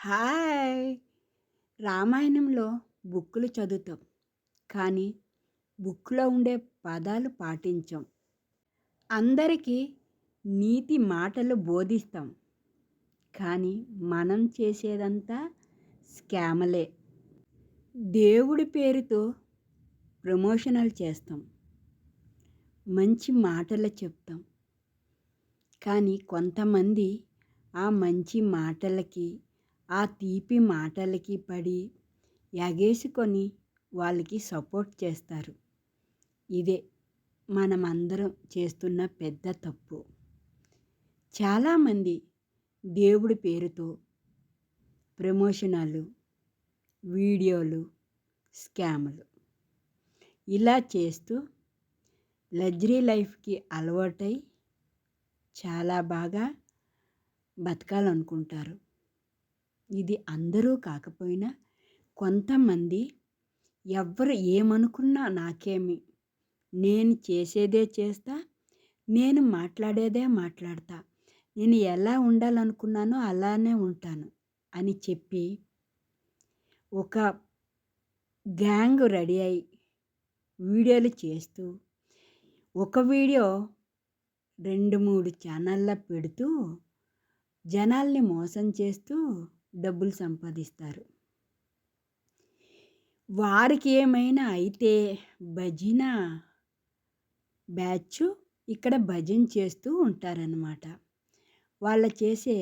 Hi! రామాయణంలో బుక్కులు చదువుతాం. కానీ బుక్‌లో ఉండే పదాలు పాటించం. అందరికీ నీతి మాటలు బోధిస్తాం. కానీ మనం చేసేదంతా స్కాములే. దేవుడి పేరుతో ప్రమోషనల్ చేస్తాం. మంచి మాటలు చెప్తాం. కానీ కొంతమంది ఆ మంచి మాటలకి, ఆ తీపి మాటలకి పడి ఎగేసుకొని వాళ్ళకి సపోర్ట్ చేస్తారు. ఇదే మనమందరం చేస్తున్న పెద్ద తప్పు. చాలామంది దేవుడి పేరుతో ప్రమోషనాలు, వీడియోలు, స్కాములు ఇలా చేస్తూ లగ్జరీ లైఫ్‌కి అలవాటై చాలా బాగా బతకాలనుకుంటారు. ఇది అందరూ కాకపోయినా కొంతమంది ఎవ్వరు ఏమనుకున్నా నాకేమి, నేను చేసేదే చేస్తా, నేను మాట్లాడేదే మాట్లాడతా, నేను ఎలా ఉండాలనుకున్నానో అలానే ఉంటాను అని చెప్పి ఒక గ్యాంగ్ రెడీ అయ్యి వీడియోలు చేస్తూ, ఒక వీడియో 2, 3 ఛానళ్ళలో పెడుతూ జనాల్ని మోసం చేస్తూ డబ్బులు సంపాదిస్తారు. వారికి ఏమైనా అయితే భజన బ్యాచు ఇక్కడ భజన చేస్తూ ఉంటారనమాట. వాళ్ళు చేసే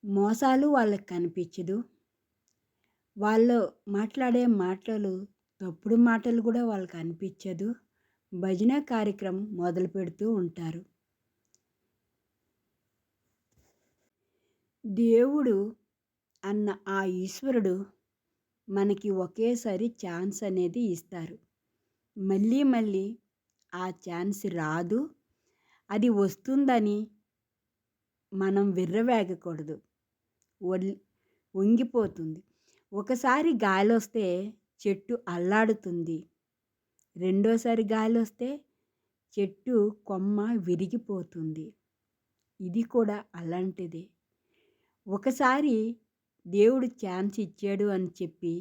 మోసాలు వాళ్ళకి కనిపించదు. వాళ్ళు మాట్లాడే మాటలు తప్పుడు మాటలు కూడా వాళ్ళకి అనిపించదు. భజన కార్యక్రమం మొదలుపెడుతూ ఉంటారు. దేవుడు అన్న ఆ ఈశ్వరుడు మనకి ఒకేసారి ఛాన్స్ అనేది ఇస్తారు. మళ్ళీ మళ్ళీ ఆ ఛాన్స్ రాదు. అది వస్తుందని మనం విర్రవేగకూడదు. ఒల్ వంగిపోతుంది. ఒకసారి గాలొస్తే చెట్టు అల్లాడుతుంది. రెండోసారి గాలొస్తే చెట్టు కొమ్మ విరిగిపోతుంది. ఇది కూడా అలాంటిదే. ఒకసారి దేవుడు ఛాన్స్ ఇచ్చాడు అని చెప్పి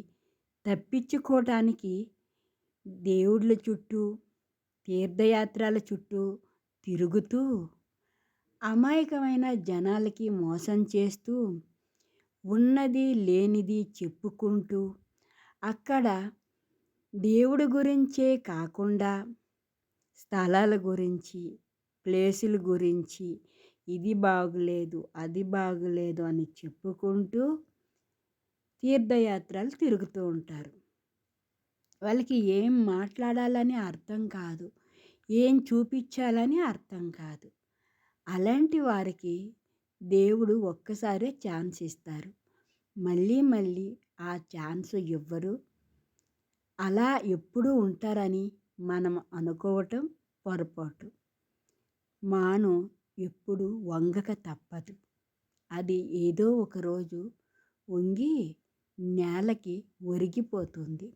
తప్పించుకోవటానికి దేవుళ్ళ చుట్టూ, తీర్థయాత్రల చుట్టూ తిరుగుతూ అమాయకమైన జనాలకి మోసం చేస్తూ, ఉన్నది లేనిది చెప్పుకుంటూ, అక్కడ దేవుడి గురించే కాకుండా స్థలాల గురించి, ప్లేసుల గురించి, ఇది బాగులేదు, అది బాగులేదు అని చెప్పుకుంటూ తీర్థయాత్రలు తిరుగుతూ ఉంటారు. వాళ్ళకి ఏం మాట్లాడాలని అర్థం కాదు. ఏం చూపించాలని అర్థం కాదు. అలాంటి వారికి దేవుడు ఒక్కసారే ఛాన్స్ ఇస్తారు. మళ్ళీ మళ్ళీ ఆ ఛాన్స్ ఇవ్వరు. అలా ఎప్పుడూ ఉంటారని మనం అనుకోవటం పొరపాటు. మాను ఎప్పుడు వంగక తప్పదు. అది ఏదో ఒకరోజు వంగి నేలకి ఒరిగిపోతుంది.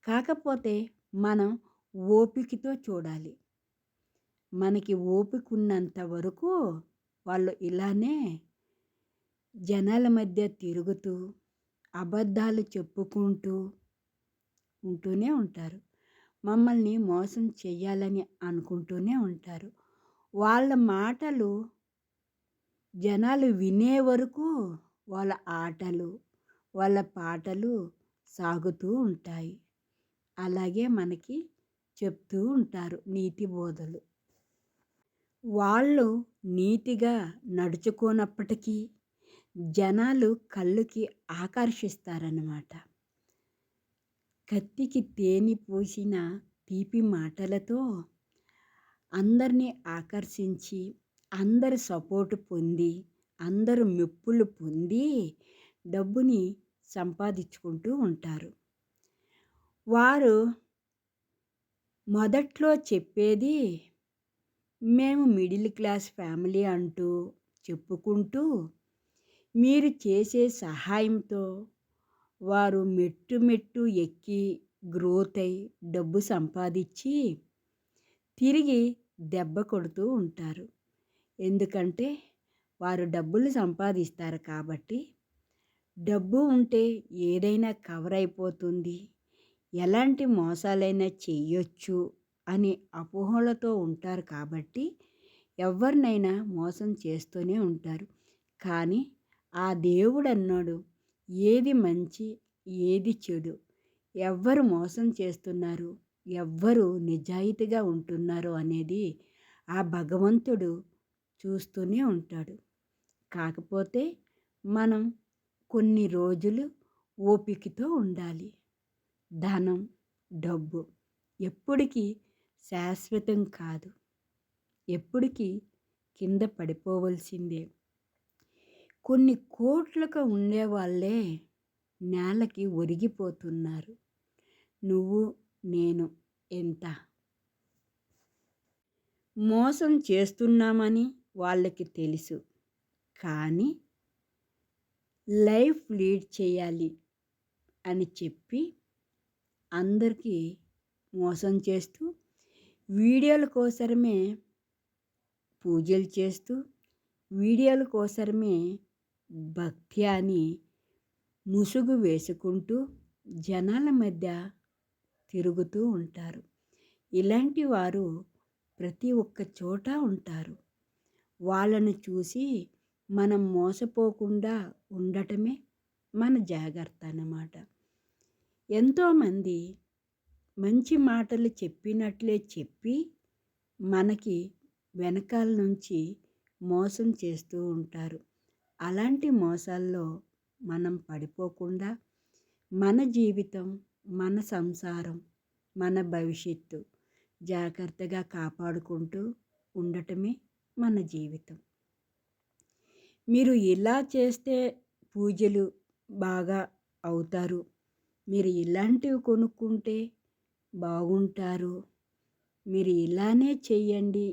కాకపోతే మనం ఓపికతో చూడాలి. మనకి ఓపిక ఉన్నంత వరకు వాళ్ళు ఇలానే జనాల మధ్య తిరుగుతూ, అబద్ధాలు చెప్పుకుంటూ ఉంటూనే ఉంటారు. మమ్మల్ని మోసం చెయ్యాలని అనుకుంటూనే ఉంటారు. వాళ్ళ మాటలు జనాలు వినే వరకు వాళ్ళ ఆటలు, వాళ్ళ పాటలు సాగుతూ ఉంటాయి. అలాగే మనకి చెప్తూ ఉంటారు నీతి బోధలు. వాళ్ళు నీతిగా నడుచుకోనప్పటికీ జనాలు కళ్ళుకి ఆకర్షిస్తారన్నమాట. కత్తికి తేనె పూసిన తీపి మాటలతో అందరినీ ఆకర్షించి, అందరి సపోర్టు పొంది, అందరు మెప్పులు పొంది డబ్బుని సంపాదించుకుంటూ ఉంటారు. వారు మొదట్లో చెప్పేది మేము మిడిల్ క్లాస్ ఫ్యామిలీ అంటూ చెప్పుకుంటూ, మీరు చేసే సహాయంతో వారు మెట్టు మెట్టు ఎక్కి గ్రోత్ అయ్యి డబ్బు సంపాదించి తిరిగి దెబ్బ కొడుతూ ఉంటారు. ఎందుకంటే వారు డబ్బులు సంపాదిస్తారు కాబట్టి డబ్బు ఉంటే ఏదైనా కవర్ అయిపోతుంది, ఎలాంటి మోసాలైనా చెయ్యొచ్చు అని అపోహలతో ఉంటారు కాబట్టి ఎవరినైనా మోసం చేస్తూనే ఉంటారు. కానీ ఆ దేవుడన్నాడు ఏది మంచి, ఏది చెడు, ఎవ్వరు మోసం చేస్తున్నారు, ఎవ్వరు నిజాయితీగా ఉంటున్నారో అనేది ఆ భగవంతుడు చూస్తూనే ఉంటాడు. కాకపోతే మనం కొన్ని రోజులు ఓపికతో ఉండాలి. ధనం, డబ్బు ఎప్పటికీ శాశ్వతం కాదు. ఎప్పటికీ కింద పడిపోవలసిందే. కొన్ని కోట్లకు ఉండేవాళ్ళే నేలకి ఒరిగిపోతున్నారు. నువ్వు, నేను ఎంత మోసం చేస్తున్నామని వాళ్ళకి తెలుసు. కానీ లైఫ్ లీడ్ చేయాలి అని చెప్పి అందరికీ మోసం చేస్తూ, వీడియోల కోసరమే పూజలు చేస్తూ, వీడియోల కోసరమే భక్తి అని ముసుగు వేసుకుంటూ జనాల మధ్య తిరుగుతూ ఉంటారు. ఇలాంటి వారు ప్రతి ఒక్క చోట ఉంటారు. వాళ్ళను చూసి మనం మోసపోకుండా ఉండటమే మన జాగ్రత్త అన్నమాట. ఎంతోమంది మంచి మాటలు చెప్పినట్లే చెప్పి మనకి వెనకాల నుంచి మోసం చేస్తూ ఉంటారు. అలాంటి మోసాల్లో మనం పడిపోకుండా మన జీవితం, మన సంసారం, మన భవిష్యత్తు జాగ్రత్తగా కాపాడుకుంటూ ఉండటమే మన జీవితం. మీరు ఇలా చేస్తే పూజలు బాగా అవుతారు, మీరు ఇలాంటివి కొనుక్కుంటే బాగుంటారు, మీరు ఇలానే చెయ్యండి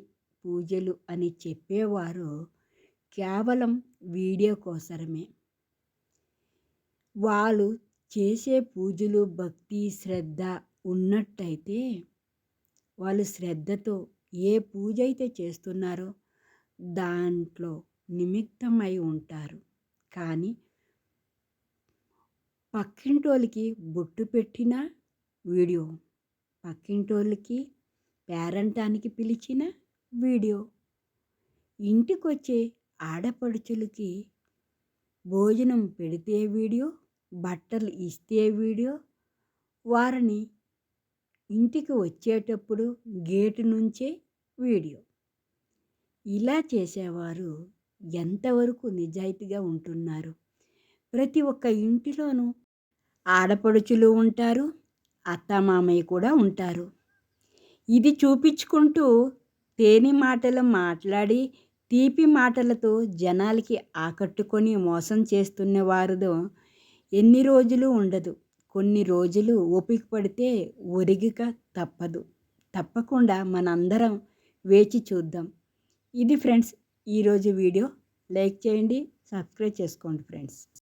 పూజలు అని చెప్పేవారు కేవలం వీడియో కోసరమే. వాళ్ళు చేసే పూజలు భక్తి శ్రద్ధ ఉన్నట్టయితే వాళ్ళు శ్రద్ధతో ఏ పూజ అయితే చేస్తున్నారో దాంట్లో నిమిత్తమై ఉంటారు. కానీ పక్కింటోళ్ళకి బొట్టు పెట్టిన వీడియో, పక్కింటోళ్ళకి పేరంటానికి పిలిచిన వీడియో, ఇంటికొచ్చే ఆడపడుచులకి భోజనం పెడితే వీడియో, బట్టలు ఇస్తే వీడియో, వారిని ఇంటికి వచ్చేటప్పుడు గేటు నుంచే వీడియో. ఇలా చేసేవారు ఎంతవరకు నిజాయితీగా ఉంటున్నారు? ప్రతి ఒక్క ఇంటిలోనూ ఆడపడుచులు ఉంటారు, అత్తమామయ్య కూడా ఉంటారు. ఇది చూపించుకుంటూ తేని మాటలు మాట్లాడి తీపి మాటలతో జనాలకి ఆకట్టుకొని మోసం చేస్తున్న వారిదో ఎన్ని రోజులు ఉండదు. కొన్ని రోజులు ఓపిక పడితే ఒరిగిక తప్పదు. తప్పకుండా మనందరం వేచి చూద్దాం. ఇది ఫ్రెండ్స్ ఈరోజు వీడియో. లైక్ చేయండి, సబ్స్క్రైబ్ చేసుకోండి ఫ్రెండ్స్.